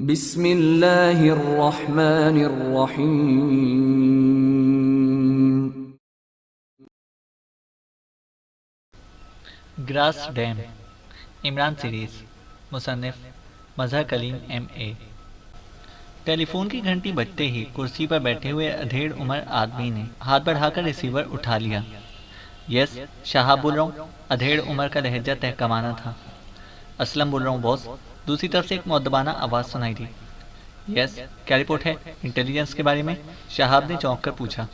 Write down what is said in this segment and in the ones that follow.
بسم اللہ الرحمن الرحیم۔ گراس ڈیم، عمران سیریز، مصنف مظہر کلیم MA۔ ٹیلی فون کی گھنٹی بجتے ہی کرسی پر بیٹھے ہوئے ادھیڑ عمر آدمی نے ہاتھ بڑھا کر ریسیور اٹھا لیا۔ یس شہاب بول رہا ہوں، ادھیڑ عمر کا لہجہ تہکمانہ تھا۔ اسلم بول رہا ہوں باس، دوسری طرف سے ایک مؤدبانہ آواز سنائی دی۔ یس کیا رپورٹ ہے انٹیلیجنس کے بارے میں؟ شہاب نے چونک کر پوچھا۔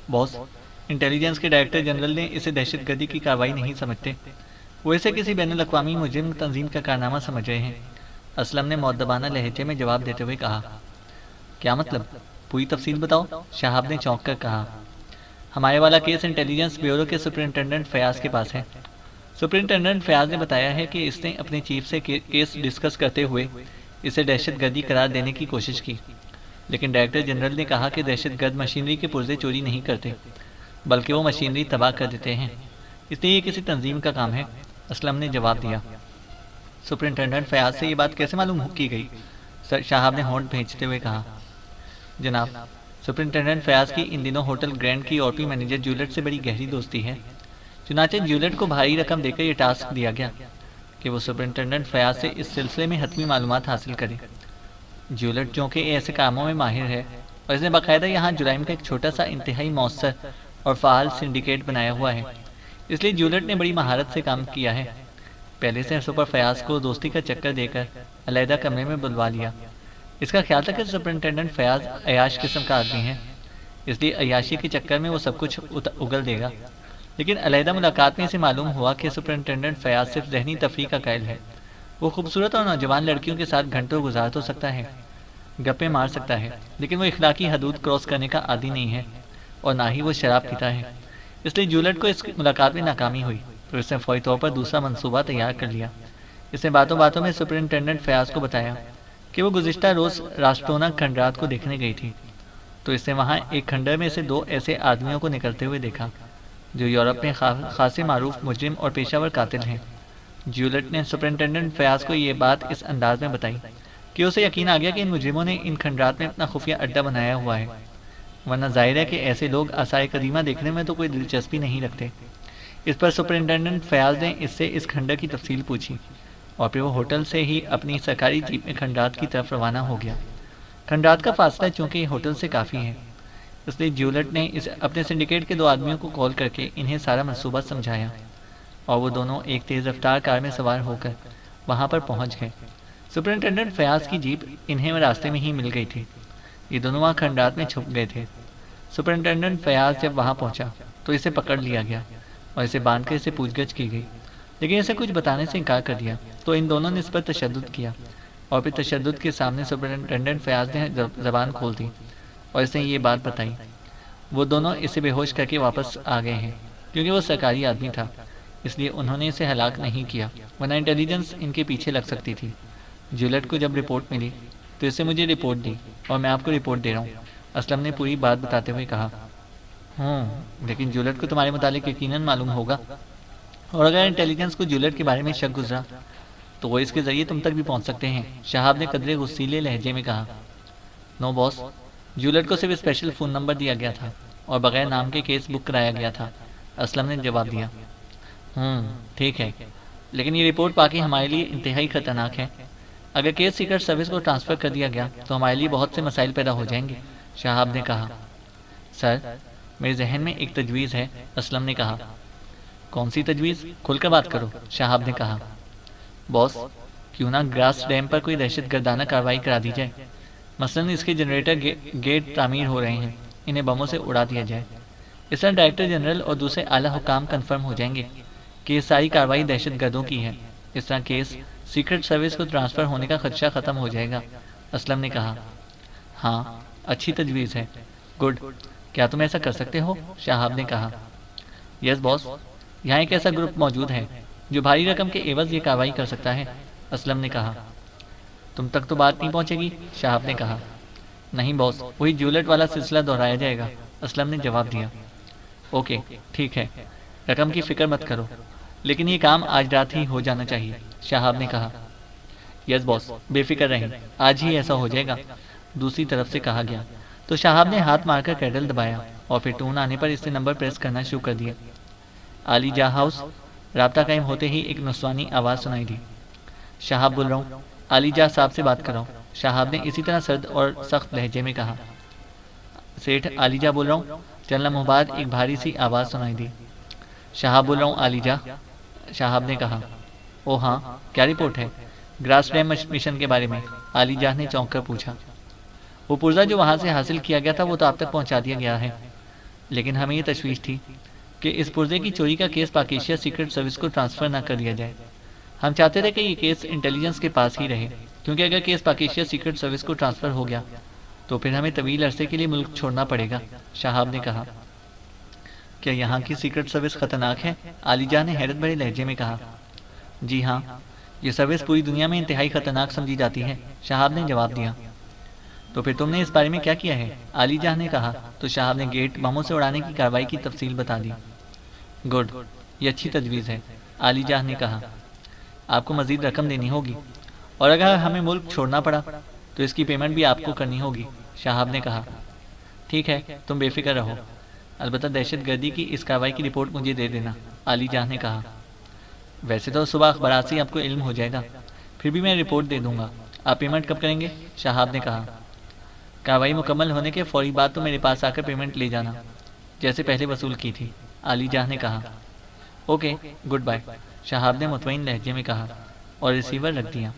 باس انٹیلیجنس کے ڈائریکٹر جنرل نے اسے دہشت گردی کی کارروائی نہیں سمجھتے، وہ اسے کسی بین الاقوامی مجرم تنظیم کا کارنامہ سمجھ رہے ہیں، اسلم نے مؤدبانہ لہجے میں جواب دیتے ہوئے کہا۔ کیا مطلب؟ پوری تفصیل بتاؤ، شہاب نے چونک کر کہا۔ ہمارے والا کیس انٹیلیجنس بیورو کے سپرنٹینڈنٹ فیاض کے پاس ہے۔ سپرنٹینڈنٹ فیاض نے بتایا ہے کہ اس نے اپنے چیف سے کیس ڈسکس کرتے ہوئے اسے دہشت گردی قرار دینے کی کوشش کی، لیکن ڈائریکٹر جنرل نے کہا کہ دہشت گرد مشینری کے پرزے چوری نہیں کرتے بلکہ وہ مشینری تباہ کر دیتے ہیں، اس لیے یہ کسی تنظیم کا کام ہے، اسلم نے جواب دیا۔ سپرنٹینڈنٹ فیاض سے یہ بات کیسے معلوم کی گئی؟ شہاب نے ہونٹ بھینچتے ہوئے کہا۔ جناب سپرنٹینڈنٹ فیاض کی ان دنوں ہوٹل گرینڈ کی اور پی مینیجر جیولٹ سے بڑی گہری دوستی ہے، چنانچہ جیولٹ کو بھاری رقم دے کر یہ ٹاسک دیا گیا کہ وہ سپرنٹینڈنٹ فیاض سے اس سلسلے میں حتمی معلومات حاصل کرے۔ جیولٹ جو کہ ایسے کاموں میں ماہر ہے اور اس نے باقاعدہ یہاں جرائم کا ایک چھوٹا سا انتہائی مؤثر اور فعال سنڈیکیٹ بنایا ہوا ہے، اس لیے جیولٹ نے بڑی مہارت سے کام کیا ہے۔ پہلے سے سپر فیاض کو دوستی کا چکر دے کر علیحدہ کمرے میں بلوا لیا۔ اس کا خیال تھا کہ سپرنٹینڈنٹ فیاض عیاش قسم کا آدمی ہے، اس لیے عیاشی کے چکر میں وہ سب کچھ اگل دے گا، لیکن علیحدہ ملاقات میں اسے معلوم ہوا کہ سپرنٹینڈنٹ فیاض صرف ذہنی تفریح کا قائل ہے، وہ خوبصورت اور نوجوان لڑکیوں کے ساتھ گھنٹوں گزار تو سکتا ہے، گپے مار سکتا ہے، لیکن وہ اخلاقی حدود کراس کرنے کا عادی نہیں ہے اور نہ ہی وہ شراب پیتا ہے۔ اس لیے جیولٹ کو اس ملاقات میں ناکامی ہوئی تو اس نے فوری طور پر دوسرا منصوبہ تیار کر لیا۔ اس نے باتوں باتوں میں سپرنٹینڈنٹ فیاض کو بتایا کہ وہ گزشتہ روز راشٹونا کھنڈرات کو دیکھنے گئی تھی، تو اس نے وہاں ایک کھنڈر میں سے 2 ایسے آدمیوں کو نکلتے ہوئے دیکھا جو یورپ میں خاصے معروف مجرم اور پیشہ ور قاتل ہیں۔ جیولٹ نے سپرنٹینڈنٹ فیاض کو یہ بات اس انداز میں بتائی کہ اسے یقین آ گیا کہ ان مجرموں نے ان کھنڈرات میں اپنا خفیہ اڈہ بنایا ہوا ہے، ورنہ ظاہر ہے کہ ایسے لوگ آثار قدیمہ دیکھنے میں تو کوئی دلچسپی نہیں رکھتے۔ اس پر سپرنٹینڈنٹ فیاض نے اس سے اس کھنڈر کی تفصیل پوچھی اور پھر وہ ہوٹل سے ہی اپنی سرکاری جیپ میں کھنڈرات کی طرف روانہ ہو گیا۔ کھنڈرات کا فاصلہ چونکہ ہوٹل سے کافی ہے، اس لیے جیولٹ نے اپنے سنڈیکیٹ کے 2 آدمیوں کو کال کر کے انہیں سارا منصوبہ سمجھایا اور وہ دونوں ایک تیز رفتار کار میں سوار ہو کر وہاں پر پہنچ گئے۔ سپرنٹینڈنٹ فیاض کی جیپ انہیں راستے میں ہی مل گئی تھی، یہ دونوں وہاں کھنڈرات میں چھپ گئے تھے۔ سپرنٹینڈنٹ فیاض جب وہاں پہنچا تو اسے پکڑ لیا گیا اور اسے باندھ کر اسے پوچھ گچھ کی گئی، لیکن اسے کچھ بتانے سے انکار کر دیا، تو ان دونوں نے اس پر تشدد کیا اور پھر تشدد کے سامنے سپرنٹینڈنٹ فیاض نے زبان کھول دی اور اس نے یہ بات بتائی۔ وہ دونوں اسے بے ہوش کر کے واپس آ گئے ہیں، کیونکہ وہ سرکاری آدمی تھا اس لیے انہوں نے اسے ہلاک نہیں کیا، ورنہ انٹیلیجنس ان کے پیچھے لگ سکتی تھی۔ جیولٹ کو جب رپورٹ ملی تو اس نے مجھے رپورٹ دی اور میں آپ کو رپورٹ دے رہا ہوں، اسلم نے پوری بات بتاتے ہوئے کہا۔ لیکن جیولٹ کو تمہارے متعلق یقیناً معلوم ہوگا، اور اگر انٹیلیجنس کو جیولٹ کے بارے میں شک گزرا تو وہ اس کے ذریعے تم تک بھی پہنچ سکتے ہیں، شہاب نے قدرے غصیلے لہجے میں کہا۔ نو باس، جیولٹ کو صرف اسپیشل فون نمبر دیا گیا تھا اور بغیر نام کے کیس بک کرایا گیا تھا، اسلم نے جواب دیا۔ ٹھیک ہے، لیکن یہ رپورٹ باقی ہمارے لیے انتہائی خطرناک ہے، اگر کیس سیکرٹ سروس کو ٹرانسفر کر دیا گیا تو ہمارے لیے بہت سے مسائل پیدا ہو جائیں گے، شہاب نے کہا۔ سر میرے ذہن میں ایک تجویز ہے، اسلم نے کہا۔ کون سی تجویز؟ کھل کر بات کرو، شہاب نے کہا۔ باس کیوں نہ گراس ڈیم پر کوئی دہشت گردانہ کارروائی کرا دی جائے، مثلاً اس کے جنریٹر گیٹ تعمیر ہو رہے ہیں، انہیں بموں سے اڑا دیا جائے، اس طرح ڈائریکٹر جنرل اور دوسرے اعلیٰ حکام کنفرم ہو جائیں گے کہ یہ ساری کارروائی دہشت گردوں کی ہے، اس طرح کیس سیکرٹ سروس کو ٹرانسفر ہونے کا خدشہ ختم ہو جائے گا، اسلم نے کہا۔ ہاں اچھی تجویز ہے، گڈ، کیا تم ایسا کر سکتے ہو؟ شہاب نے کہا۔ یس باس، یہاں ایک ایسا گروپ موجود ہے جو بھاری رقم کے عوض یہ کارروائی کر سکتا ہے، اسلم نے کہا۔ تم تک تو بات نہیں پہنچے گی، شہاب نے کہا۔ نہیں باس، وہی جیولٹ والا سلسلہ دہرایا جائے گا، اسلم نے جواب دیا۔ اوکے ٹھیک ہے، رقم کی فکر مت کرو، لیکن یہ کام آج رات ہی ہو جانا چاہیے، شہاب نے کہا۔ یس باس، بے فکر رہیں، آج ہی ایسا ہو جائے گا، دوسری طرف سے کہا گیا۔ تو شہاب نے ہاتھ مار کر کیڈل دبایا اور پھر ٹون آنے پر اس نے نمبر پریس کرنا شروع کر دیا۔ علی جا ہاؤس۔ رابطہ قائم ہوتے ہی ایک نسوانی آواز سنائی دی۔ شہاب بول رہا ہوں، علی جا صاحب سے بات کر رہا ہوں، شہاب نے اسی طرح سرد اور سخت لہجے میں کہا۔ سیٹھ علی جا بول رہا ہوں، چند لمحوں بعد ایک بھاری سی آواز سنائی دی۔ شہاب بول رہا ہوں علی جا، شہاب نے کہا۔ او ہاں، کیا رپورٹ ہے؟ گراس ڈیم مشن کے بارے میں، علی جا نے چونک کر پوچھا۔ وہ پرزہ جو وہاں سے حاصل کیا گیا تھا وہ تو آپ تک پہنچا دیا گیا ہے، لیکن ہمیں یہ تشویش تھی کہ اس پرزے کی چوری کا کیس پاکیشیا سیکرٹ سروس کو ٹرانسفر نہ کر دیا جائے۔ ہم چاہتے تھے کہ یہ کیس انٹیلیجنس کے پاس ہی رہے، کیونکہ اگر کیس پاکیشیا سیکرٹ سروس کو ٹرانسفر ہو گیا تو پھر ہمیں طویل عرصے کے لیے ملک چھوڑنا پڑے گا، شہاب نے کہا۔ کیا یہاں کی سیکرٹ سروس خطرناک ہے؟ علی جا نے حیرت بھرے لہجے میں کہا۔ جی ہاں، یہ سروس پوری دنیا میں انتہائی خطرناک سمجھی جاتی ہے، شہاب نے جواب دیا۔ تو پھر تم نے اس بارے میں کیا کیا ہے؟ علی جا نے کہا تو شہاب نے گیٹ بموں سے اڑانے کی کارروائی کی تفصیل بتا دی۔ گڈ، یہ اچھی تجویز ہے، علی جا نے کہا۔ آپ کو مزید رقم دینی ہوگی، اور اگر ہمیں ملک چھوڑنا پڑا تو اس کی پیمنٹ بھی آپ کو کرنی ہوگی، شہاب نے کہا۔ ٹھیک ہے، تم بے فکر رہو، البتہ دہشت گردی کی اس کارروائی کی رپورٹ مجھے دے دینا، علی جا نے کہا۔ ویسے تو صبح اخبارات سے آپ کو علم ہو جائے گا، پھر بھی میں رپورٹ دے دوں گا۔ آپ پیمنٹ کب کریں گے؟ شہاب نے کہا۔ کارروائی مکمل ہونے کے فوری بعد تو میرے پاس آ کر پیمنٹ لے جانا، جیسے پہلے وصول کی تھی، علی جا نے کہا۔ اوکے، گڈ بائے، شہاب نے مطمئن لہجے میں کہا اور ریسیور رکھ دیا۔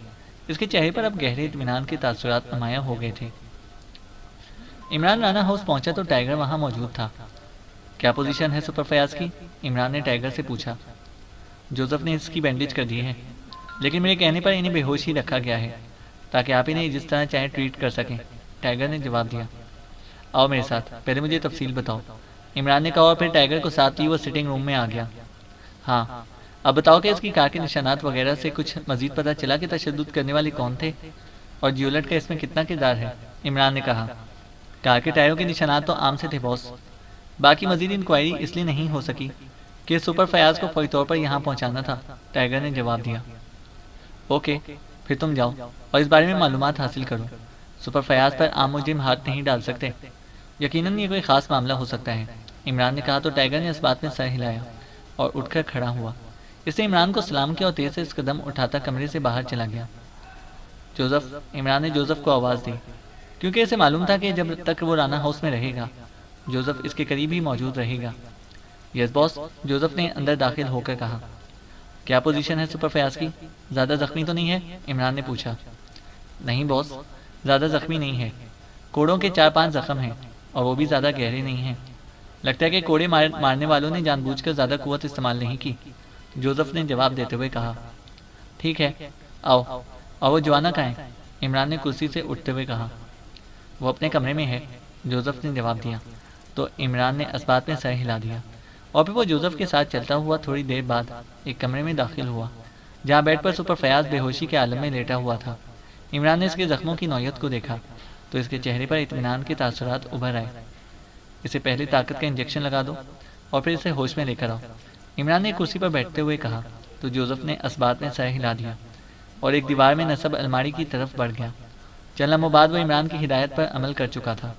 اس کے چہرے پر اب گہرے اطمینان کے تاثرات نمایاں ہو گئے تھے۔ عمران رانا ہاؤس پہنچا تو ٹائیگر وہاں موجود تھا۔ کیا پوزیشن ہے سپر فیاض کی؟ عمران نے ٹائیگر سے پوچھا۔ جوزف نے اس کی بینڈیج کر دی ہے، لیکن میرے کہنے پر انہیں بے ہوش ہی رکھا گیا ہے تاکہ آپ انہیں جس طرح چاہیں ٹریٹ کر سکیں، ٹائیگر نے جواب دیا۔ آؤ میرے ساتھ، پہلے مجھے تفصیل بتاؤ، عمران نے کہا اور پھر ٹائیگر کو ساتھ لی وہ سٹنگ روم میں آ گیا۔ ہاں، اب بتاؤ کہ اس کی کار کے نشانات وغیرہ سے کچھ مزید پتہ چلا کہ تشدد کرنے والے کون تھے اور جیولٹ کا اس میں کتنا کردار ہے؟ عمران نے کہا۔ کار کے ٹائروں کے نشانات تو عام سے تھے باس، باقی مزید انکوائری اس لیے نہیں ہو سکی کہ سپر فیاض کو فوری طور پر یہاں پہنچانا تھا، ٹائیگر نے جواب دیا۔ اوکے، پھر تم جاؤ اور اس بارے میں معلومات حاصل کرو۔ سپر فیاض پر عام مجرم ہاتھ نہیں ڈال سکتے، یقیناً یہ کوئی خاص معاملہ ہو سکتا ہے، عمران نے کہا تو ٹائیگر نے اس بات میں سر ہلایا اور اٹھ کر کھڑا ہوا۔ اس نے عمران کو سلام کیا اور تیز سے اس قدم اٹھاتا کمرے سے باہر چلا گیا۔ جوزف، عمران نے جوزف کو آواز دی، کیونکہ اسے معلوم تھا کہ جب تک وہ رانا ہاؤس میں رہے گا جوزف اس کے قریب ہی موجود رہے گا۔ یس باس، جوزف نے اندر داخل ہو کر کہا۔ کیا پوزیشن ہے سپر فیاض کی؟ زیادہ زخمی تو نہیں ہے؟ عمران نے پوچھا۔ نہیں باس، زیادہ زخمی نہیں ہے، کوڑوں کے 4-5 زخم ہیں اور وہ بھی زیادہ گہرے نہیں ہیں، لگتا ہے کہ کوڑے مارنے والوں نے جان بوجھ کر زیادہ قوت استعمال نہیں کی، جوزف نے جواب دیتے ہوئے کہا۔ ٹھیک ہے، آؤ، اور وہ جوانا کہاں ہے؟ عمران نے کرسی سے اٹھتے ہوئے کہا۔ وہ اپنے کمرے میں ہے، جوزف نے جواب دیا تو عمران نے اس بات میں سر ہلا دیا اور پھر وہ جوزف کے ساتھ چلتا ہوا تھوڑی دیر بعد ایک کمرے میں داخل ہوا جہاں بیڈ پر سپر فیاض بے ہوشی کے عالم میں لیٹا ہوا تھا۔ عمران نے اس کے زخموں کی نوعیت کو دیکھا تو اس کے چہرے پر اطمینان کے تاثرات ابھر آئے۔ اسے پہلے طاقت کا انجیکشن لگا دو اور پھر اسے ہوش میں لے کر آؤ، عمران نے کرسی پر بیٹھتے ہوئے کہا تو جوزف نے اس بات میں سر ہلا دیا اور ایک دیوار میں نصب الماری کی طرف بڑھ گیا۔ چند لمحوں بعد وہ عمران کی ہدایت پر عمل کر چکا تھا۔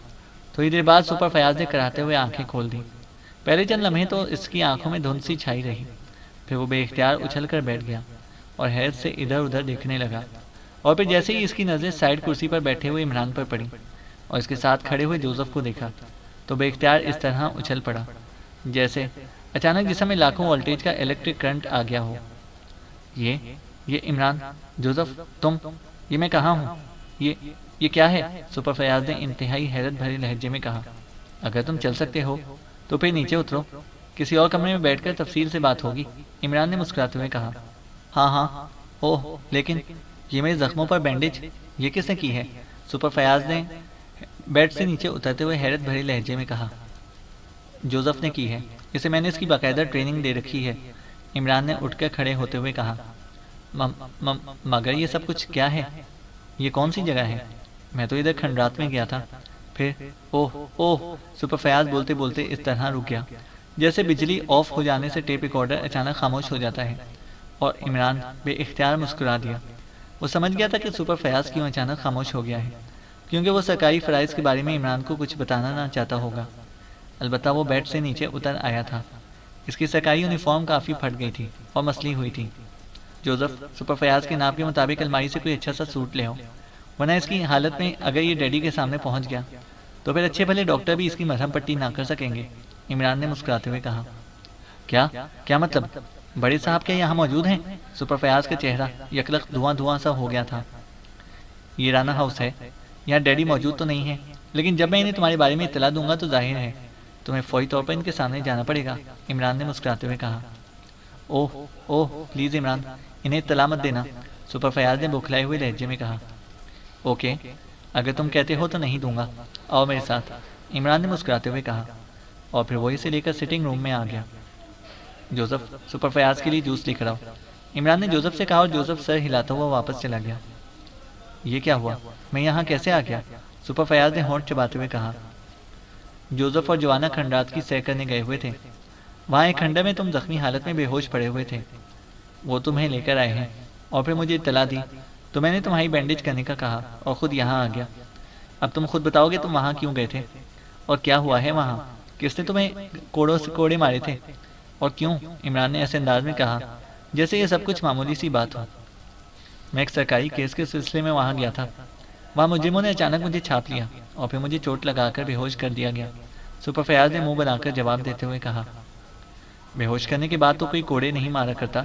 تھوڑی دیر بعد سپر فیاض نے کراتے ہوئے آنکھیں کھول دی۔ پہلے چند لمحے تو اس کی آنکھوں میں دھند سی چھائی رہی، پھر وہ بے اختیار اچھل کر بیٹھ گیا اور حیرت سے ادھر ادھر دیکھنے لگا، اور پھر جیسے ہی اس کی نظریں سائیڈ کرسی پر بیٹھے ہوئے عمران پر پڑی اور اس کے ساتھ کھڑے ہوئے جوزف کو دیکھا تو بے اختیار اس طرح اچھل پڑا جیسے اچانک جسم میں لاکھوں وولٹیج کا الیکٹرک کرنٹ آ گیا ہو۔ یہ عمران، جوزف، تم، یہ میں کہاں ہوں؟ یہ کیا ہے؟ سپر فیاض نے انتہائی حیرت بھرے لہجے میں کہا۔ اگر تم چل سکتے ہو تو پھر نیچے اترو، کسی اور کمرے میں بیٹھ کر تفصیل سے بات ہوگی، عمران نے مسکراتے ہوئے کہا۔ ہاں، اوہ، لیکن یہ میرے زخموں پر بینڈیج یہ کس نے کی ہے؟ سپر فیاض نے بیڈ سے نیچے اترتے ہوئے حیرت بھرے لہجے میں کہا۔ جوزف نے کی ہے، اسے میں نے اس کی باقاعدہ ٹریننگ دے رکھی ہے، عمران نے اٹھ کر کھڑے ہوتے ہوئے کہا۔ مگر یہ سب کچھ کیا ہے؟ یہ کون سی جگہ ہے؟ میں تو ادھر کھنڈرات میں گیا تھا، پھر اوہ، سپر فیاض بولتے بولتے اس طرح رک گیا جیسے بجلی آف ہو جانے سے ٹیپ ریکارڈر اچانک خاموش ہو جاتا ہے، اور عمران بے اختیار مسکرا دیا۔ وہ سمجھ گیا تھا کہ سپر فیاض کیوں اچانک خاموش ہو گیا ہے، کیونکہ وہ سرکاری فرائض کے بارے میں عمران کو کچھ بتانا نہ چاہتا ہوگا۔ البتہ وہ بیڈ سے نیچے اتر آیا تھا۔ اس کی سرکاری یونیفارم کافی پھٹ گئی تھی اور مسلی ہوئی تھی۔ جوزف، سپر فیاض کے نام کے مطابق الماری سے کوئی اچھا سا سوٹ لے آؤ، ورنہ اس کی حالت میں اگر یہ ڈیڈی کے سامنے پہنچ گیا تو پھر اچھے بھلے ڈاکٹر بھی اس کی مرہم پٹی نہ کر سکیں گے۔ عمران نے مسکراتے ہوئے کہا۔ کیا مطلب؟ بڑے صاحب کیا یہاں موجود ہیں؟ سپر فیاض کا چہرہ یکلخت دھواں سا ہو گیا تھا۔ یہ رانا ہاؤس ہے، یہاں ڈیڈی موجود تو نہیں ہے، لیکن جب میں انہیں تمہارے بارے میں اطلاع دوں گا تو ظاہر ہے تمہیں فوری طور پر ان کے سامنے جانا پڑے گا، عمران نے مسکراتے ہوئے کہا۔ اوہ پلیز عمران، انہیں اطلاع مت دینا، سپر فیاض نے بوکھلائے ہوئے لہجے میں کہا۔ اوکے، اگر تم کہتے ہو تو نہیں دوں گا، آؤ میرے ساتھ، عمران نے مسکراتے ہوئے کہا، اور پھر وہ اسے لے کر سٹنگ روم میں آ گیا۔ جوزف، سپر فیاض کے لیے جوس لے کر آؤ، عمران نے جوزف سے کہا اور جوزف سر ہلاتا ہوا واپس چلا گیا۔ یہ کیا ہوا؟ میں یہاں کیسے آ گیا؟ سپر فیاض نے ہونٹ چباتے ہوئے کہا۔ جوزف اور جوانا کھنڈرات کی سیر کرنے گئے ہوئے تھے، وہاں ایک کھنڈر میں تم زخمی حالت میں بے ہوش پڑے ہوئے تھے، وہ تمہیں لے کر آئے ہیں اور پھر مجھے اطلاع دی تو میں نے تمہاری بینڈیج کرنے کا کہا اور خود یہاں آ گیا۔ اب تم خود بتاؤ گے تم وہاں کیوں گئے تھے اور کیا ہوا ہے وہاں؟ کس نے تمہیں کوڑوں سے کوڑے مارے تھے اور کیوں؟ عمران نے ایسے انداز میں کہا جیسے یہ سب کچھ معمولی سی بات ہو۔ میں ایک سرکاری کیس کے سلسلے میں وہاں گیا تھا، وہاں مجرموں نے اچانک مجھے چھاپ لیا اور پھر مجھے چوٹ لگا کر بے ہوش کر دیا گیا، سپر فیاض نے منہ بنا کر جواب دیتے ہوئے کہا۔ بے ہوش کرنے کے بعد تو کوئی کوڑے نہیں مارا کرتا،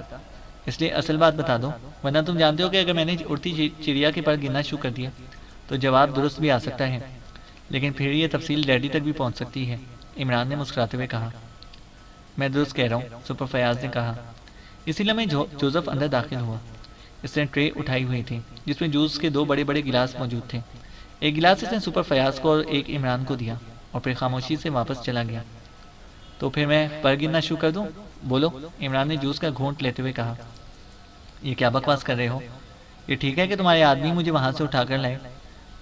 اس لیے اصل بات بتا دو، ورنہ تم جانتے ہو کہ اگر میں نے اڑتی چڑیا کے پر گرنا شروع کر دیا تو جواب درست بھی آ سکتا ہے، لیکن پھر یہ تفصیل ڈیڈی تک بھی پہنچ سکتی ہے، عمران نے مسکراتے ہوئے کہا۔ میں درست کہہ رہا ہوں، سپر فیاض نے کہا۔ اسی لمحے جوزف اندر داخل ہوا۔ اس نے ٹرے اٹھائی ہوئی تھی جس میں جوس کے 2 بڑے بڑے گلاس موجود تھے۔ ایک گلاس اس نے سپر فیاض کو اور ایک عمران کو دیا اور پھر خاموشی سے واپس چلا گیا۔ تو پھر میں پر گرنا شروع کر دوں؟ بولو، عمران نے جوس کا گھونٹ لیتے ہوئے کہا۔ یہ کیا بکواس کر رہے ہو؟ یہ ٹھیک ہے کہ تمہارے آدمی مجھے وہاں سے اٹھا کر لائے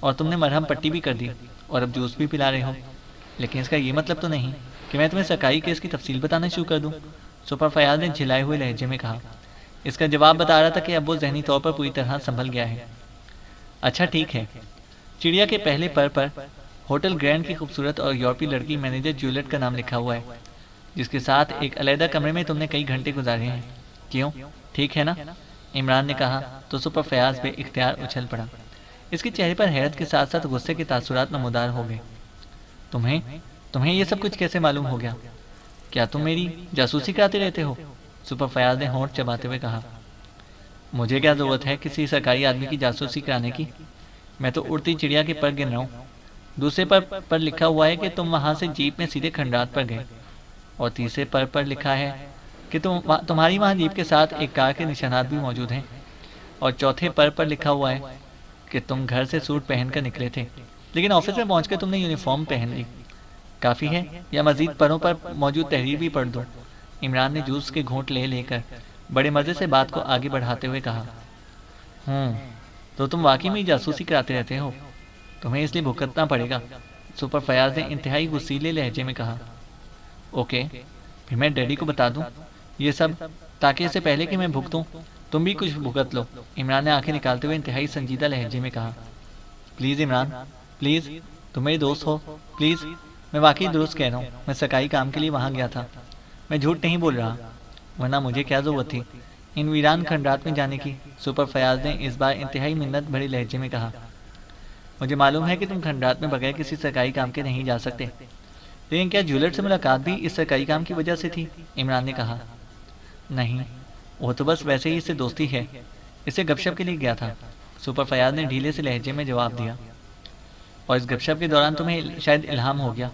اور تم نے مرہم پٹی بھی کر دی اور اب جوس بھی پلا رہے ہو، لیکن اس کا یہ مطلب تو نہیں کہ میں تمہیں سرکاری کیس کی تفصیل بتانا شروع کر دوں، سپر فیاض نے جھلائے ہوئے لہجے میں کہا۔ اس کا جواب بتا رہا تھا کہ اب وہ ذہنی طور پر پوری طرح سنبھل گیا ہے۔ اچھا ٹھیک ہے۔ چڑیا کے پہلے پر ہوٹل گرینڈ کی خوبصورت اور یورپی لڑکی مینیجر جولیٹ کا نام لکھا ہوا ہے، جس کے ساتھ ایک علیحدہ کمرے میں تم نے کئی گھنٹے گزارے ہیں، کیوں ٹھیک ہے نا؟ عمران نے کہا تو سپر فیاض بے اختیار اچھل پڑا۔ اس کے چہرے پر حیرت کے ساتھ ساتھ غصے کے تاثرات نمودار ہو گئے۔ تمہیں یہ سب کچھ کیسے معلوم ہو گیا؟ کیا تم میری جاسوسی کراتے رہتے ہو؟ سپر فیاض نے ہونٹ چباتے ہوئے کہا۔ مجھے کیا ضرورت ہے کسی سرکاری آدمی کی جاسوسی کرانے کی؟ میں تو اڑتی چڑیا کے پر گن رہا ہوں۔ دوسرے پر لکھا ہوا ہے کہ تم وہاں سے جیپ میں سیدھے کھنڈرات پر گئے، اور تیسرے پر لکھا ہے کہ تمہاری وہاں جیپ کے ساتھ ایک کار کے نشانات بھی موجود ہیں، اور چوتھے پر لکھا ہوا ہے کہ تم گھر سے سوٹ پہن کر نکلے تھے لیکن آفس میں پہنچ کر تم نے یونیفارم پہن لی۔ کافی ہے یا مزید پروں پر موجود تحریر بھی پڑھ دو؟ عمران نے جوس کے گھونٹ لے کر بڑے مزے سے بات کو آگے بڑھاتے ہوئے کہا۔ تو تم واقعی میں جاسوسی کراتے رہتے ہو، تمہیں اس لیے بھگتنا پڑے گا، سپر فیاض نے انتہائی غصیلے لہجے میں کہا۔ اوکے، پھر میں ڈیڈی کو بتا دوں یہ سب، تاکہ اس سے پہلے کہ میں بھگتوں تم بھی کچھ بھگت لو، عمران نے آنکھیں نکالتے ہوئے انتہائی سنجیدہ لہجے میں کہا۔ پلیز عمران، پلیز، تم میرے دوست ہو، پلیز، میں واقعی درست کہہ رہا ہوں، میں سرکاری کام کے لیے وہاں گیا تھا، میں جھوٹ نہیں بول رہا، ورنہ مجھے کیا ضرورت تھی ان ویران کھنڈرات میں جانے کی، سپر فیاض نے اس بار انتہائی منت بھرے لہجے میں کہا۔ مجھے معلوم ہے کہ تم کھنڈرات میں بغیر کسی سرکاری کام کے نہیں جا سکتے، لیکن کیا جولیٹ سے ملاقات بھی اس سرکاری کام کی وجہ سے تھی؟ عمران نے کہا۔ نہیں، وہ تو بس ویسے ہی اس سے دوستی ہے، اسے گپ شپ کے لیے گیا تھا، سپر فیاض نے ڈھیلے سے لہجے میں جواب دیا۔ اور اس گپ شپ کے دوران تمہیں شاید الہام ہو گیا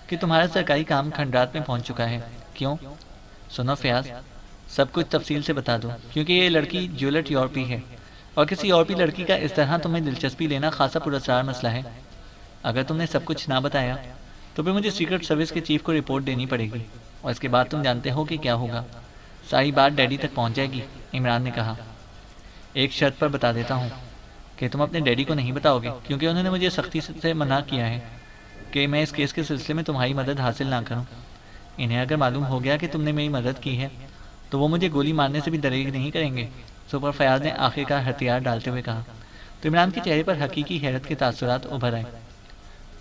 کہ تمہارا سرکاری کام کھنڈرات میں پہنچ چکا ہے، کیوں؟ سنو فیاض، سب کچھ تفصیل سے بتا دو، کیونکہ یہ لڑکی جولیٹ یورپی ہے اور کسی یورپی لڑکی کا اس طرح تمہیں دلچسپی لینا خاصا پراسرار مسئلہ ہے۔ اگر تم نے سب کچھ نہ بتایا تو پھر مجھے سیکرٹ سروس کے چیف کو رپورٹ دینی پڑے گی، اور اس کے بعد تم جانتے ہو کہ کیا ہوگا، ساری بات ڈیڈی تک پہنچ جائے گی، عمران نے کہا۔ ایک شرط پر بتا دیتا ہوں کہ تم اپنے ڈیڈی کو نہیں بتاؤ گے، کیونکہ انہوں نے مجھے سختی سے منع کیا ہے کہ میں اس کیس کے سلسلے میں تمہاری مدد حاصل نہ کروں۔ انہیں اگر معلوم ہو گیا کہ تم نے میری مدد کی ہے تو وہ مجھے گولی مارنے سے بھی دریغ نہیں کریں گے، سپر فیاض نے آخر کا ہتھیار ڈالتے ہوئے کہا۔ تو عمران کے چہرے پر حقیقی حیرت کے تاثرات ابھر آئے۔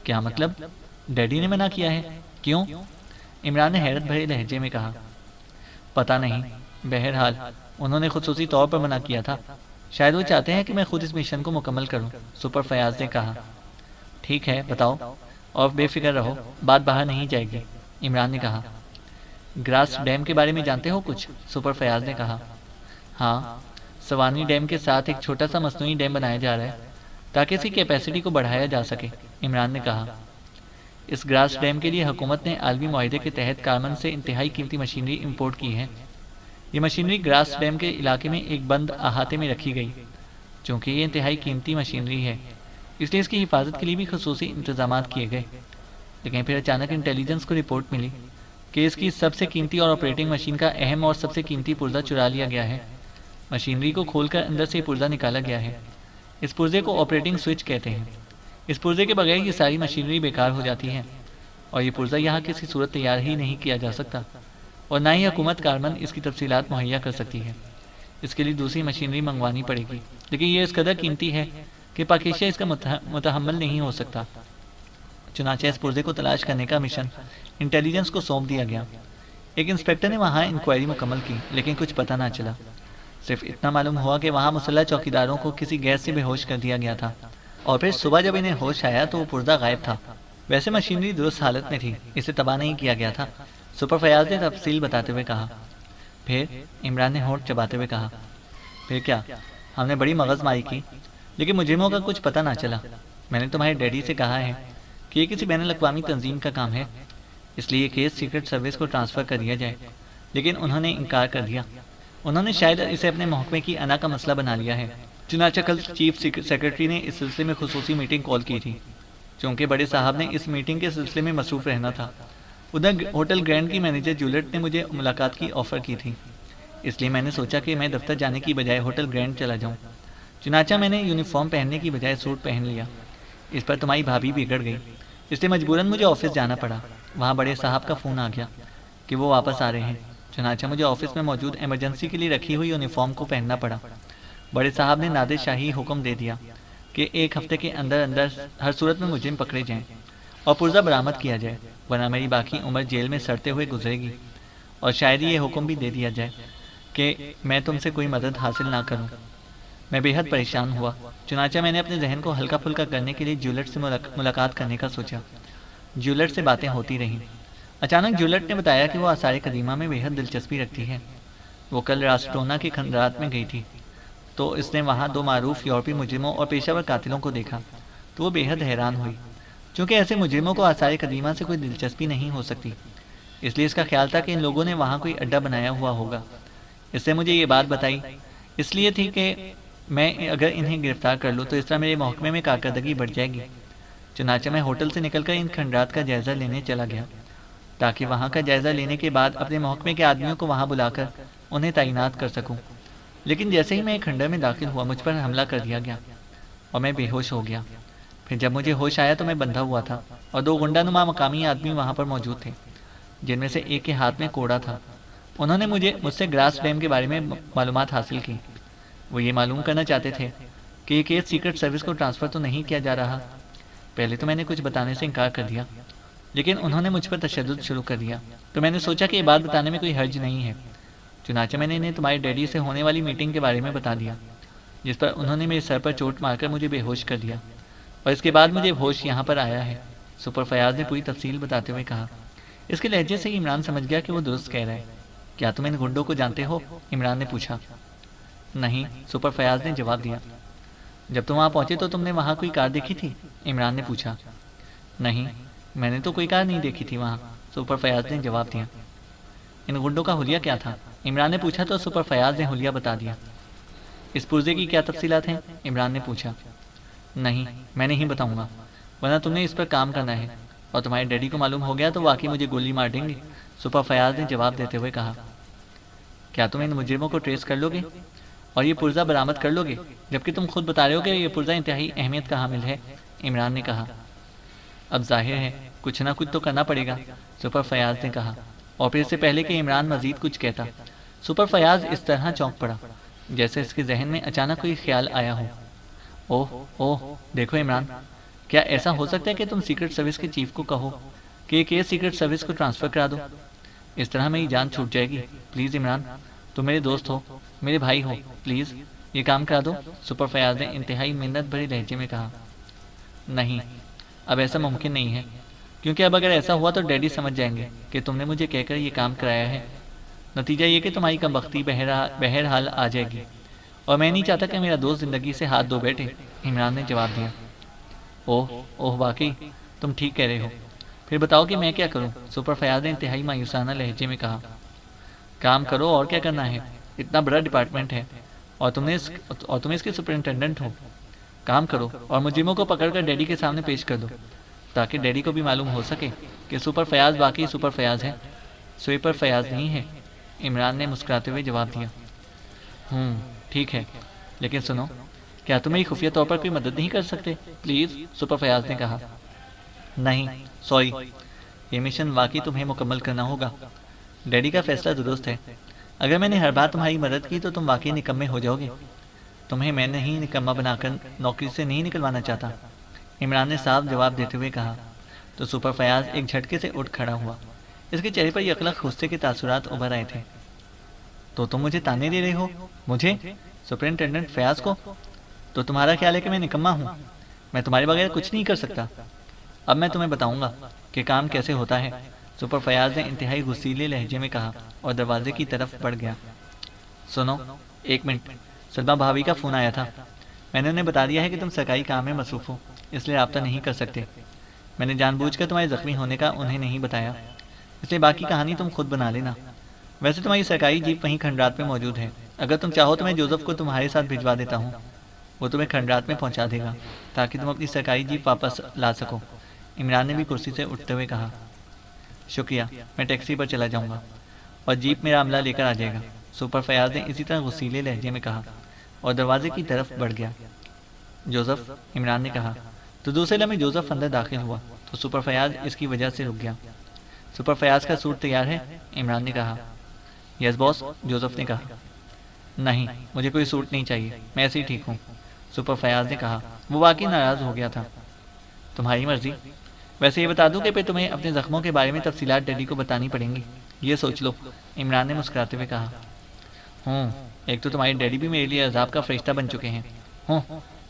کیا مطلب؟ ڈیڈی نے منع کیا ہے؟ کیوں؟ عمران نے حیرت بھرے لہجے میں کہا۔ پتہ نہیں، بہرحال انہوں نے خصوصی طور پر منع کیا تھا۔ شاید وہ چاہتے ہیں کہ میں خود اس مشن کو مکمل کروں، سپر فیاض نے کہا۔ ٹھیک ہے، بتاؤ، اور بے فکر رہو، بات باہر نہیں جائے گی، عمران نے کہا۔ گراس ڈیم کے بارے میں جانتے ہو کچھ؟ سپر فیاض نے کہا۔ ہاں، سوانی ڈیم کے ساتھ ایک چھوٹا سا مصنوعی ڈیم بنایا جا رہا ہے تاکہ اس کی کیپیسٹی کو بڑھایا جا سکے، عمران نے کہا۔ اس گراس ڈیم کے لیے حکومت نے عالمی معاہدے کے تحت کارمن سے انتہائی قیمتی مشینری امپورٹ کی ہے۔ یہ مشینری گراس ڈیم کے علاقے میں ایک بند احاطے میں رکھی گئی۔ چونکہ یہ انتہائی قیمتی مشینری ہے، اس لیے اس کی حفاظت کے لیے بھی خصوصی انتظامات کیے گئے۔ لیکن پھر اچانک انٹیلیجنس کو رپورٹ ملی کہ اس کی سب سے قیمتی اور آپریٹنگ مشین کا اہم اور سب سے قیمتی پرزہ چرا لیا گیا ہے۔ مشینری کو کھول کر اندر سے یہ پرزہ نکالا گیا ہے۔ اس پرزے کو آپریٹنگ سوئچ کہتے ہیں۔ اس پرزے کے بغیر یہ ساری مشینری بیکار ہو جاتی ہے، اور یہ پرزہ یہاں کسی صورت تیار ہی نہیں کیا جا سکتا، اور نہ ہی حکومت کارمن اس کی تفصیلات مہیا کر سکتی ہے۔ اس کے لیے دوسری مشینری منگوانی پڑے گی، لیکن یہ اس قدر قیمتی ہے کہ پاکیزہ اس کا متحمل نہیں ہو سکتا۔ چنانچہ اس پرزے کو تلاش کرنے کا مشن انٹیلیجنس کو سونپ دیا گیا۔ ایک انسپیکٹر نے وہاں انکوائری مکمل کی، لیکن کچھ پتہ نہ چلا۔ صرف اتنا معلوم ہوا کہ وہاں مسلح چوکیداروں کو کسی گیس سے بے ہوش کر دیا گیا تھا، اور پھر صبح جب انہیں ہوش آیا تو وہ پرزہ غائب تھا۔ ویسے مشینری درست حالت میں تھی، اسے تباہ نہیں کیا گیا تھا، سپر فیاض نے تفصیل بتاتے ہوئے کہا۔ پھر؟ عمران نے ہونٹ چباتے ہوئے کہا۔ پھر کیا، ہم نے بڑی مغز ماری کی، لیکن مجرموں کا کچھ پتہ نہ چلا۔ میں نے تمہارے ڈیڈی سے کہا ہے کہ یہ کسی بین الاقوامی تنظیم کا کام ہے، اس لیے یہ کیس سیکرٹ سروس کو ٹرانسفر کر دیا جائے، لیکن انہوں نے انکار کر دیا۔ انہوں نے شاید اسے اپنے محکمے کی انا کا مسئلہ بنا لیا ہے۔ چنانچہ کل چیف سیکرٹری نے اس سلسلے میں خصوصی میٹنگ کال کی تھی۔ چونکہ بڑے صاحب نے اس میٹنگ کے سلسلے میں مصروف رہنا تھا، ادھر ہوٹل گرینڈ کی مینیجر جولیٹ نے مجھے ملاقات کی آفر کی تھی، اس لیے میں نے سوچا کہ میں دفتر جانے کی بجائے ہوٹل گرینڈ چلا جاؤں۔ چنانچہ میں نے یونیفارم پہننے کی بجائے سوٹ پہن لیا۔ اس پر تمہاری بھابھی بگڑ گئی، اس لیے مجبوراً مجھے آفس جانا پڑا۔ وہاں بڑے صاحب کا فون آ گیا کہ وہ واپس آ رہے ہیں، چنانچہ مجھے آفس میں موجود ایمرجنسی کے لیے رکھی ہوئی یونیفارم کو پہننا پڑا۔ بڑے صاحب نے نادر شاہی حکم دے دیا کہ 1 ہفتے کے اندر اندر ہر صورت میں مجرم پکڑے جائیں اور پرزہ برآمد کیا جائے، ورنہ میری باقی عمر جیل میں سڑتے ہوئے گزرے گی، اور شاید یہ حکم بھی دے دیا جائے کہ میں تم سے کوئی مدد حاصل نہ کروں۔ میں بے حد پریشان ہوا، چنانچہ میں نے اپنے ذہن کو ہلکا پھلکا کرنے کے لیے جولیٹ سے ملاقات کرنے کا سوچا۔ جولیٹ سے باتیں ہوتی رہیں۔ اچانک جولیٹ نے بتایا کہ وہ آثار قدیمہ میں بے حد دلچسپی رکھتی ہے۔ وہ کل راسٹونا کے خندرات میں گئی تھی، تو اس نے وہاں 2 معروف یورپی مجرموں اور پیشہ ور قاتلوں کو دیکھا، تو وہ بے حد حیران ہوئی۔ چونکہ ایسے مجرموں کو آثار قدیمہ سے کوئی دلچسپی نہیں ہو سکتی، اس لیے اس کا خیال تھا کہ ان لوگوں نے وہاں کوئی اڈا بنایا ہوا ہوگا۔ اس نے مجھے یہ بات بتائی اس لیے تھی کہ میں اگر انہیں گرفتار کر لوں تو اس طرح میرے محکمے میں کارکردگی بڑھ جائے گی۔ چنانچہ میں ہوٹل سے نکل کر ان کھنڈرات کا جائزہ لینے چلا گیا، تاکہ وہاں کا جائزہ لینے کے بعد اپنے محکمے کے آدمیوں کو وہاں بلا کر انہیں تعینات کر سکوں۔ لیکن جیسے ہی میں ایک کھنڈر میں داخل ہوا، مجھ پر حملہ کر دیا گیا اور میں بے ہوش ہو گیا۔ پھر جب مجھے ہوش آیا تو میں بندھا ہوا تھا، اور 2 غنڈہ نما مقامی آدمی وہاں پر موجود تھے، جن میں سے ایک کے ہاتھ میں کوڑا تھا۔ انہوں نے مجھ سے گراس ڈیم کے بارے میں معلومات حاصل کی۔ وہ یہ معلوم کرنا چاہتے تھے کہ یہ کیس سیکرٹ سروس کو ٹرانسفر تو نہیں کیا جا رہا۔ پہلے تو میں نے کچھ بتانے سے انکار کر دیا، لیکن انہوں نے مجھ پر تشدد شروع کر دیا، تو میں نے سوچا کہ یہ بات بتانے میں کوئی حرج نہیں ہے۔ چنانچہ میں نے انہیں تمہارے ڈیڈی سے ہونے والی میٹنگ کے بارے میں بتا دیا، جس پر انہوں نے میرے سر پر چوٹ مار کر مجھے بے ہوش کر دیا، اور اس کے بعد مجھے ہوش یہاں پر آیا ہے، سپر فیاض نے پوری تفصیل بتاتے ہوئے کہا۔ اس کے لہجے سے عمران سمجھ گیا کہ وہ درست کہہ رہا ہے۔ کیا تم ان گنڈوں کو جانتے ہو؟ عمران نے پوچھا۔ نہیں، سپر فیاض نے جواب دیا۔ جب تم وہاں پہنچے تو تم نے وہاں کوئی کار دیکھی تھی؟ عمران نے پوچھا۔ نہیں، میں نے تو کوئی کار نہیں دیکھی تھی وہاں، سپر فیاض نے جواب دیا۔ ان گنڈوں کا حلیہ کیا تھا؟ عمران نے پوچھا تو سپر فیاض نے حلیہ بتا دیا۔ اس پرزے کی کیا تفصیلات ہیں؟ عمران نے پوچھا۔ نہیں، میں نہیں بتاؤں گا، ورنہ تم نے اس پر کام کرنا ہے، اور تمہارے ڈیڈی کو معلوم ہو گیا تو واقعی مجھے گولی مار دیں گے، سپر فیاض نے جواب دیتے ہوئے کہا۔ کیا تم ان مجرموں کو ٹریس کر لو گے اور یہ پرزہ برآمد کر لو گے، جبکہ تم خود بتا رہے ہو کہ یہ پرزہ انتہائی اہمیت کا حامل ہے؟ عمران نے کہا۔ اب ظاہر ہے کچھ نہ کچھ تو کرنا پڑے گا، سپر فیاض نے کہا، اور پھر اس سے پہلے کہ عمران مزید کچھ کہتا، سپر فیاض اس طرح چونک پڑا جیسے اس کے ذہن میں اچانک کوئی خیال آیا ہو۔ اوہ اوہ، دیکھو عمران، کیا ایسا ہو سکتا ہے کہ تم سیکرٹ سروس کے چیف کو کہو کہ یہ کیس سیکرٹ سروس کو ٹرانسفر کرا دو؟ اس طرح میری جان چھوٹ جائے گی۔ پلیز عمران، تم میرے دوست ہو، میرے بھائی ہو، پلیز یہ کام کرا دو، سپر فیاض نے انتہائی منت بھرے لہجے میں کہا۔ نہیں، اب ایسا ممکن نہیں ہے، کیونکہ اب اگر ایسا ہوا تو ڈیڈی سمجھ جائیں گے کہ تم نے مجھے کہہ کر یہ کام کرایا ہے۔ نتیجہ یہ کہ تمہاری کم بختی بہرحال آ جائے گی، اور میں نہیں چاہتا کہ میرا دوست زندگی سے ہاتھ دھو بیٹھے، عمران نے جواب دیا۔ اوہ اوہ، واقعی تم ٹھیک کہہ رہے ہو، پھر بتاؤ کہ میں کیا کروں، سپر فیاض نے انتہائی مایوسانہ لہجے میں کہا۔ کام کرو، اور کیا کرنا ہے، اتنا بڑا ڈپارٹمنٹ ہے اور تم اس کے سپرنٹینڈنٹ ہو۔ کام کرو اور مجرموں کو پکڑ کر ڈیڈی کے سامنے پیش کر دو، تاکہ ڈیڈی کو بھی معلوم ہو سکے کہ سپر فیاض واقعی سپر فیاض ہے، سویپر فیاض نہیں ہے، عمران نے مسکراتے ہوئے جواب دیا۔ ٹھیک ہے، لیکن سنو، کیا تم میری خفیہ طور پر کوئی مدد نہیں کر سکتے پلیز، سپر فیاض نے کہا۔ نہیں، سوری، یہ مشن واقعی تمہیں مکمل کرنا ہوگا، ڈیڈی کا فیصلہ درست ہے، اگر میں نے ہر بار تمہاری مدد کی تو تم واقعی نکمے ہو جاؤ گے، تمہیں میں نہیں نکما بنا کر نوکری سے نہیں نکلوانا چاہتا، عمران نے صاف جواب دیتے ہوئے کہا۔ تو سپر فیاض ایک جھٹکے سے اٹھ کھڑا ہوا، اس کے چہرے پر یکلخ غصے کے تاثرات ابھر آئے تھے۔ تو تم مجھے تانے دے رہے ہو، مجھے، سپرنٹینڈنٹ فیاض کو؟ تو تمہارا خیال ہے کہ میں نکما ہوں، میں تمہارے بغیر کچھ نہیں کر سکتا؟ اب میں تمہیں بتاؤں گا کہ کام کیسے ہوتا ہے، سپر فیاض نے انتہائی غصیلے لہجے میں کہا اور دروازے کی طرف بڑھ گیا۔ سنو، ایک منٹ، سلمہ بھابھی کا فون آیا تھا، میں نے انہیں بتا دیا ہے کہ تم سرکاری کام میں مصروف ہو، اس لیے رابطہ نہیں کر سکتے، میں نے جان بوجھ کر تمہارے زخمی ہونے کا انہیں نہیں بتایا، اس لیے باقی کہانی تم خود بنا لینا۔ ویسے تمہاری سرکاری جیپ وہیں کھنڈرات میں موجود ہے، اگر تم چاہو تو میں جوزف کو تمہارے ساتھ بھجوا دیتا ہوں، وہ تمہیں کھنڈرات میں پہنچا دے گا تاکہ تم اپنی سرکاری جیپ واپس لا سکو، عمران نے بھی کرسی سے اٹھتے ہوئے کہا۔ شکریہ، میں ٹیکسی پر چلا جاؤں گا اور جیپ میرا عملہ لے کر آ جائے گا، سپر فیاض نے اسی طرح غصیلے لہجے میں کہا اور دروازے کی طرف بڑھ گیا۔ جوزف، عمران نے کہا، تو دوسرے لمحے جوزف اندر داخل ہوا تو سپر فیاض اس کی وجہ سے رک گیا۔ سپر فیاض کا سوٹ تیار ہے، عمران نے کہا۔ یس باس، جوزف نے کہا۔ نہیں، مجھے کوئی سوٹ نہیں چاہیے، میں ایسے ہی ٹھیک ہوں، سپر فیاض نے کہا۔ وہ واقعی ناراض ہو گیا تھا۔ تمہاری مرضی، ویسے یہ بتا دوں کہ پھر تمہیں اپنے زخموں کے بارے میں تفصیلات ڈیڈی کو بتانی پڑیں گی، یہ سوچ لو، عمران نے مسکراتے ہوئے کہا۔ ایک تو تمہارے ڈیڈی بھی میرے لیے عذاب کا فرشتہ بن چکے ہیں۔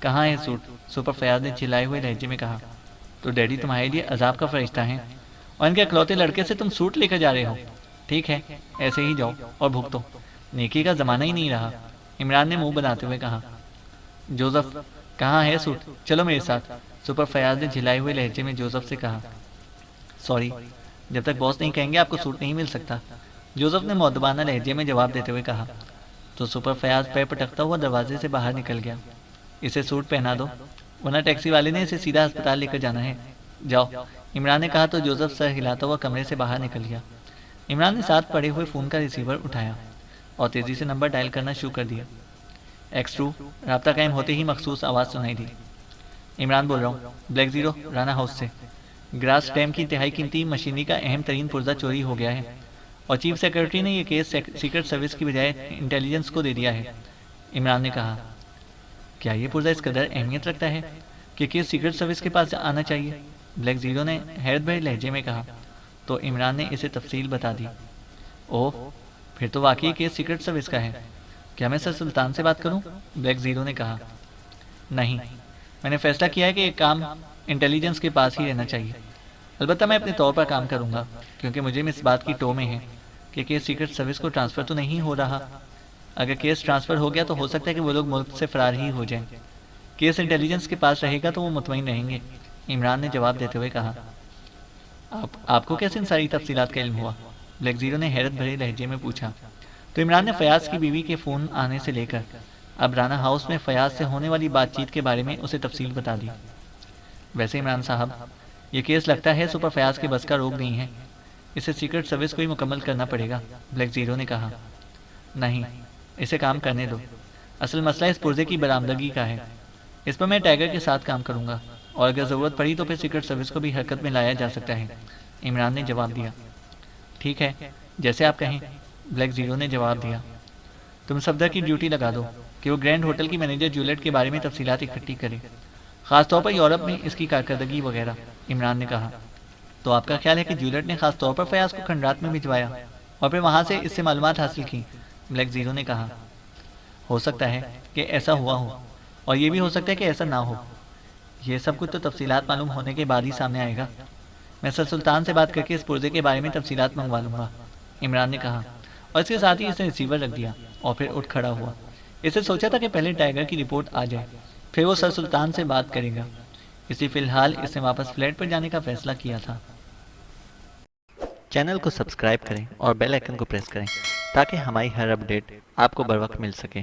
کہاں ہے سوٹ، سپر فیاض نے چلائے ہوئے لہجے میں کہا۔ تو ڈیڈی تمہارے لیے عذاب کا فرشتہ ہیں اور ان کے اکلوتے لڑکے سے تم سوٹ لے کر جا رہے ہو؟ ٹھیک ہے، ایسے ہی جاؤ اور بھگتو، نیکی کا زمانہ ہی نہیں رہا، عمران نے منہ بناتے ہوئے کہا۔ جوزف، کہاں ہے سوٹ، چلو میرے ساتھ، سپر فیاض نے جھلائے ہوئے لہجے میں جوزف سے کہا۔ سوری، جب تک باس نہیں کہیں گے آپ کو سوٹ نہیں مل سکتا، جوزف نے مؤدبانہ لہجے میں جواب دیتے ہوئے کہا۔ تو سپر فیاض پیر پٹکتا ہوا دروازے سے باہر نکل گیا۔ اسے سوٹ پہنا دو، ورنہ ٹیکسی والے نے اسے سیدھا ہسپتال لے کر جانا ہے، جاؤ، عمران نے کہا تو جوزف سر ہلاتا ہوا کمرے سے باہر نکل گیا۔ عمران نے ساتھ پڑے ہوئے فون کا ریسیور اٹھایا اور تیزی سے نمبر ڈائل کرنا شروع کر دیا۔ X2، رابطہ قائم ہوتے ہی مخصوص آواز سنائی دی۔ عمران بول رہا ہوں، بلیک زیرو، رانا ہاؤس سے، گراس ڈیم کی انتہائی قیمتی مشینری کا اہم ترین پرزہ چوری ہو گیا ہے اور چیف سیکرٹری نے یہ کیس سیکرٹ سروس کی بجائے انٹیلیجنس کو دے دیا ہے، عمران نے کہا۔ کیا یہ پرزہ اس قدر اہمیت رکھتا ہے کہ کیس سیکرٹ سروس کے پاس آنا چاہیے، بلیک زیرو نے حیرت بھرے لہجے میں کہا، تو عمران نے اسے تفصیل بتا دی۔ اوہ، پھر تو واقعی کیس سیکرٹ سروس کا ہے، کیا میں سر سلطان سے بات کروں، بلیک زیرو نے کہا۔ نہیں، میں نے فیصلہ کیا ہے کہ یہ کام انٹیلیجنس کے پاس ہی رہنا چاہیے، البتہ میں اپنے طور پر کام کروں گا کیونکہ مجھے اس بات کی ٹو میں ہے کہ کیس سیکرٹ سروس کو ٹرانسفر تو نہیں ہو رہا، اگر کیس ٹرانسفر ہو گیا تو ہو سکتا ہے کہ وہ لوگ ملک سے فرار ہی ہو جائیں، کیس انٹیلیجنس کے پاس رہے گا تو وہ مطمئن رہیں گے، عمران نے جواب دیتے ہوئے کہا۔ آپ کو کیسے ان ساری تفصیلات کا علم ہوا، بلیک زیرو نے حیرت بھرے لہجے میں پوچھا۔ تو عمران نے فیاض کی بیوی کے فون آنے سے لے کر اب رانا ہاؤس میں فیاض سے ہونے والی بات چیت کے بارے میں اسے تفصیل بتا دی۔ ویسے عمران صاحب، یہ کیس لگتا ہے سپر فیاض کے بس کا روک نہیں ہے، اسے سیکرٹ سروس کو ہی مکمل کرنا پڑے گا، بلیک زیرو نے کہا۔ نہیں، اسے کام کرنے دو، اصل مسئلہ اس پرزے کی برآمدگی کا ہے، اس پر میں ٹائیگر کے ساتھ کام کروں گا اور اگر ضرورت پڑی تو پھر سیکرٹ سروس کو بھی حرکت میں لایا جا سکتا ہے، عمران نے جواب دیا۔ ٹھیک ہے، جیسے آپ کہیں، بلیک زیرو نے جواب دیا۔ تم صفدر کی ڈیوٹی لگا دو کہ وہ گرینڈ ہوٹل کی مینیجر جولیٹ کے بارے میں تفصیلات اکٹھی کرے، خاص طور پر یورپ میں اس کی کارکردگی وغیرہ۔ عمران نے کہا، تو آپ کا خیال ہے کہ جولیٹ نے خاص طور پر فیاض کو کھنڈرات میں بھجوایا اور پھر وہاں سے اس سے معلومات حاصل کی؟ بلیک زیرو نے کہا، ہو سکتا ہے کہ ایسا ہوا ہو، اور یہ بھی ہو سکتا ہے کہ ایسا نہ ہو۔ یہ سب کچھ تو تفصیلات معلوم ہونے کے بعد ہی سامنے آئے گا۔ میں سر سلطان سے بات کر کے اس پرزے کے بارے میں تفصیلات منگوا لوں گا، عمران نے کہا، اور اس کے ساتھ ہی اس نے ریسیور رکھ دیا اور پھر اٹھ کھڑا ہوا۔ اسے سوچا تھا کہ پہلے ٹائیگر کی رپورٹ آ جائے، پھر وہ سر سلطان سے بات کرے گا، اس لیے فی الحال اس نے واپس فلیٹ پر جانے کا فیصلہ کیا تھا۔ چینل کو سبسکرائب کریں اور بیل آئیکن کو پریس کریں تاکہ ہماری ہر اپڈیٹ آپ کو بر وقت مل سکے۔